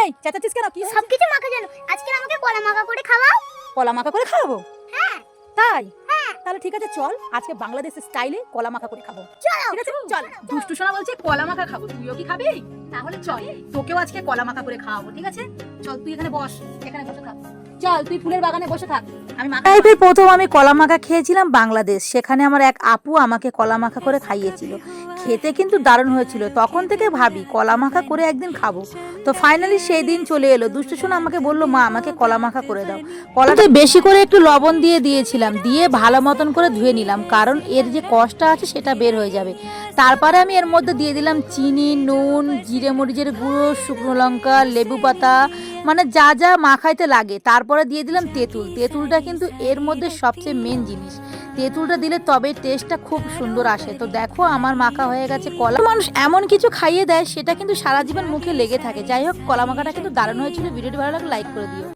এই চেঁচাচ্ছিস কেন? কি সবকিছু মাখা জানো, আজকে আমাকে কলা মাখা করে খাওয়াও। কলা মাখা করে খাওয়াবো? হ্যাঁ তাই? হ্যাঁ তাহলে ঠিক আছে, চল আজকে বাংলাদেশের স্টাইলে কলা মাখা করে খাবো। চলো। ঠিক আছে চল। দুষ্টু সোনা বলছে কলা মাখা খাবো, তুইও কি খাবি? তাহলে চল, তোকেও আজকে কলা মাখা করে খাওয়াবো। ঠিক আছে চল, তুই এখানে বস, এখানে বসে থাক। চল তুই ফুলের বাগানে বসে থাক, আমি মাখা। টাইপের প্রথম আমি কলা মাখা খেয়েছিলাম বাংলাদেশ, সেখানে আমার এক আপু আমাকে কলা মাখা করে খাইয়েছিল। খেতে কিন্তু দারুণ হয়েছিল। তখন থেকে ভাবি কলা মাখা করে একদিন খাবো। তো ফাইনালি সেই দিন চলে এলো। দুষ্টু সোনা আমাকে বললো, মা আমাকে কলা মাখা করে দাও। কলাতে বেশি করে একটু লবণ দিয়ে দিয়েছিলাম, দিয়ে ভালো মতন করে ধুয়ে নিলাম, কারণ এর যে কষটা আছে সেটা বের হয়ে যাবে। তারপরে আমি এর মধ্যে দিয়ে দিলাম চিনি, নুন, জিরে মরিচের গুঁড়ো, শুকনো লঙ্কা, লেবু পাতা, মানে যা যা মাখাইতে লাগে। তারপরে দিয়ে দিলাম তেঁতুল। তেঁতুলটা কিন্তু এর মধ্যে সবচেয়ে মেন জিনিস। তেঁতুলটা দিলে তবে টেস্টটা খুব সুন্দর আসে। তো দেখো আমার মাখা হয়ে গেছে। কলা মানুষ এমন কিছু খাইয়ে দেয় সেটা কিন্তু সারা জীবন মুখে লেগে থাকে। যাই হোক, কলা মাখাটা কিন্তু দারুণ হয়েছিল। ভিডিওটি ভালো লাগলে লাইক করে দিও।